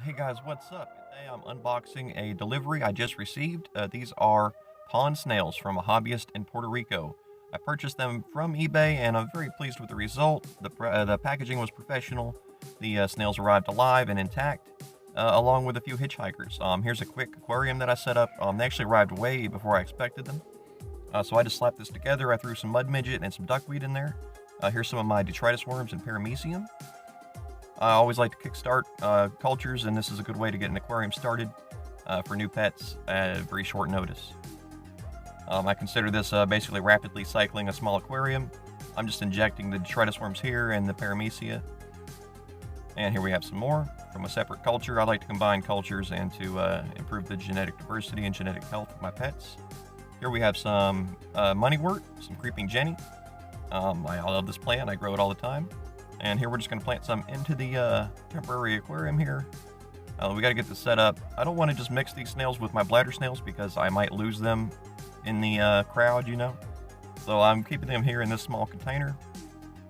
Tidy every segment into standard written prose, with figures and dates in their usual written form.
Hey guys, what's up? Today I'm unboxing a delivery I just received. These are pond snails from a hobbyist in Puerto Rico. I purchased them from eBay and I'm very pleased with the result. The packaging was professional. The snails arrived alive and intact, along with a few hitchhikers. Here's a quick aquarium that I set up. They actually arrived way before I expected them. So I just slapped this together. I threw some mud midget and some duckweed in there. Here's some of my detritus worms and paramecium. I always like to kickstart cultures, and this is a good way to get an aquarium started for new pets at very short notice. I consider this basically rapidly cycling a small aquarium. I'm just injecting the detritus worms here and the paramecium. And here we have some more from a separate culture. I like to combine cultures and to improve the genetic diversity and genetic health of my pets. Here we have some moneywort, some creeping jenny. I love this plant. I grow it all the time. And here we're just going to plant some into the temporary aquarium here. We got to get this set up. I don't want to just mix these snails with my bladder snails because I might lose them in the crowd, you know. So I'm keeping them here in this small container.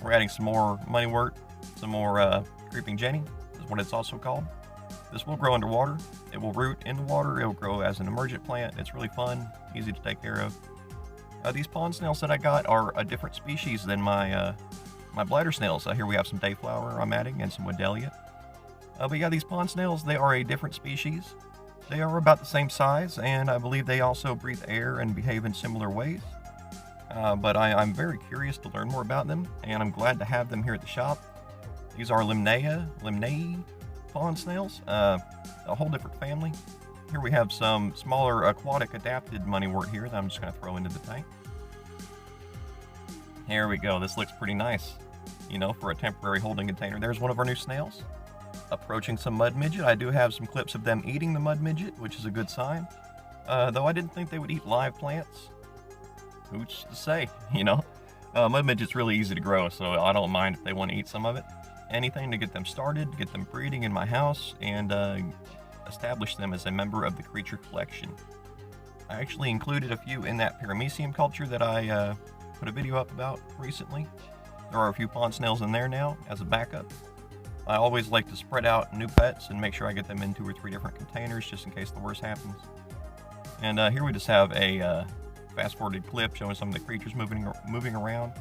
We're adding some more moneywort, some more creeping jenny, is what it's also called. This will grow underwater. It will root in the water. It will grow as an emergent plant. It's really fun, easy to take care of. These pond snails that I got are a different species than my bladder snails. Here we have some dayflower I'm adding and some Nitella. But yeah, these pond snails, they are a different species. They are about the same size, and I believe they also breathe air and behave in similar ways. But I'm very curious to learn more about them, and I'm glad to have them here at the shop. These are Lymnaea pond snails, a whole different family. Here we have some smaller aquatic adapted moneywort here that I'm just going to throw into the tank. Here we go. This looks pretty nice, you know, for a temporary holding container. There's one of our new snails approaching some mud midget. I do have some clips of them eating the mud midget, which is a good sign. Though I didn't think they would eat live plants. Who's to say, you know? Mud midget's really easy to grow, so I don't mind if they want to eat some of it. Anything to get them started, get them breeding in my house, and establish them as a member of the creature collection. I actually included a few in that paramecium culture that I put a video up about recently. There are a few pond snails in there now as a backup. I always like to spread out new pets and make sure I get them in 2 or 3 different containers just in case the worst happens. And here we just have a fast-forwarded clip showing some of the creatures moving around.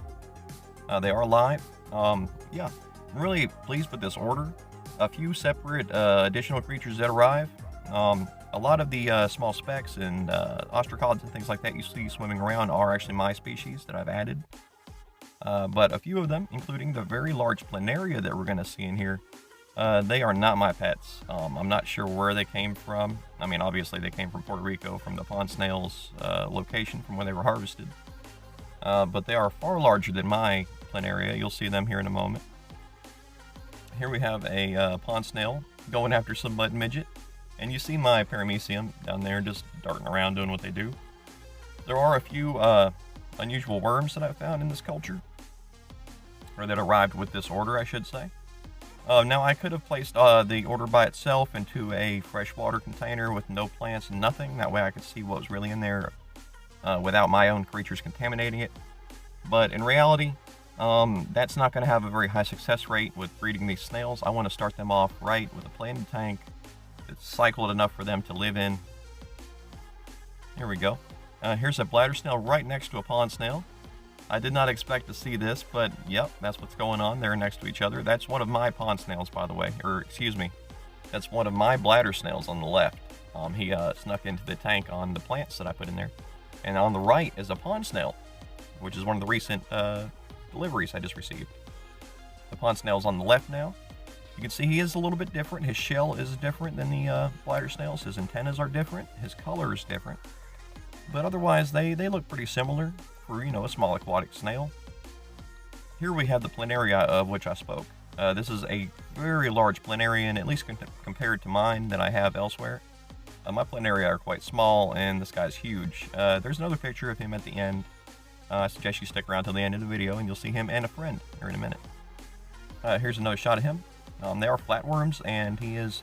They are live. Yeah, I'm really pleased with this order. A few separate additional creatures that arrive. A lot of the small specks and ostracods and things like that you see swimming around are actually my species that I've added. But a few of them, including the very large planaria that we're going to see in here, they are not my pets. I'm not sure where they came from. I mean, obviously they came from Puerto Rico, from the pond snails location from where they were harvested. But they are far larger than my planaria. You'll see them here in a moment. Here we have a pond snail going after some mud midget. And you see my paramecium down there just darting around doing what they do. There are a few unusual worms that I found in this culture. Or that arrived with this order, I should say. Now I could have placed the order by itself into a freshwater container with no plants and nothing. That way I could see what was really in there without my own creatures contaminating it. But in reality, that's not going to have a very high success rate with breeding these snails. I want to start them off right with a planted tank. It's cycled enough for them to live in. Here we go. Here's a bladder snail right next to a pond snail. I did not expect to see this, but yep, that's what's going on. They're next to each other. That's one of my pond snails, by the way. Or, excuse me, that's one of my bladder snails on the left. He snuck into the tank on the plants that I put in there. And on the right is a pond snail, which is one of the recent deliveries I just received. The pond snail's on the left now. You can see he is a little bit different. His shell is different than the bladder snails. His antennas are different. His color is different. But otherwise, they look pretty similar for, you know, a small aquatic snail. Here we have the planaria of which I spoke. This is a very large planarian, at least compared to mine that I have elsewhere. My planaria are quite small, and this guy's huge. There's another picture of him at the end. I suggest you stick around till the end of the video, and you'll see him and a friend here in a minute. Here's another shot of him. They are flatworms, and he is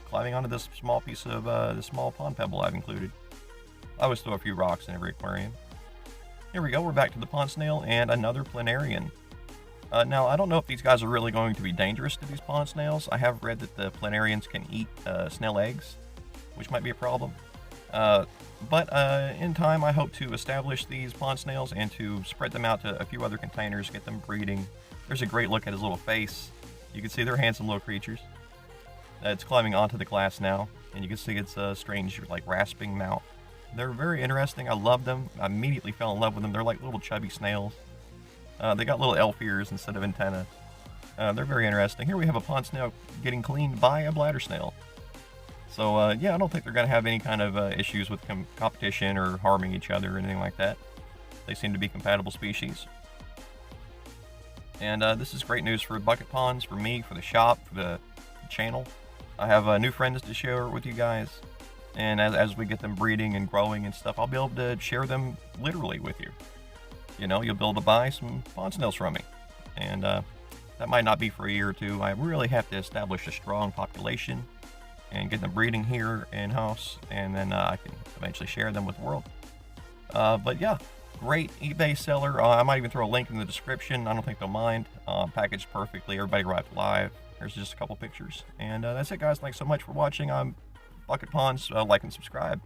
climbing onto this small piece of this small pond pebble I've included. I always throw a few rocks in every aquarium. Here we go, we're back to the pond snail and another planarian. Now, I don't know if these guys are really going to be dangerous to these pond snails. I have read that the planarians can eat snail eggs, which might be a problem. But in time, I hope to establish these pond snails and to spread them out to a few other containers, get them breeding. There's a great look at his little face. You can see they're handsome little creatures. It's climbing onto the glass now, and you can see its strange, like, rasping mouth. They're very interesting. I love them. I immediately fell in love with them. They're like little chubby snails. They got little elf ears instead of antennae. They're very interesting. Here we have a pond snail getting cleaned by a bladder snail. So, yeah, I don't think they're going to have any kind of issues with competition or harming each other or anything like that. They seem to be compatible species. And this is great news for BucketPonds, for me, for the shop, for the channel. I have new friends to share with you guys. And as we get them breeding and growing and stuff, I'll be able to share them literally with you. You know, you'll be able to buy some pond snails from me. And that might not be for a year or two. I really have to establish a strong population and get them breeding here in-house, and then I can eventually share them with the world. But yeah, great eBay seller. I might even throw a link in the description. I don't think they'll mind. Packaged perfectly. Everybody arrived live. There's just a couple pictures. And that's it, guys. Thanks so much for watching. I'm BucketPonds. Like and subscribe.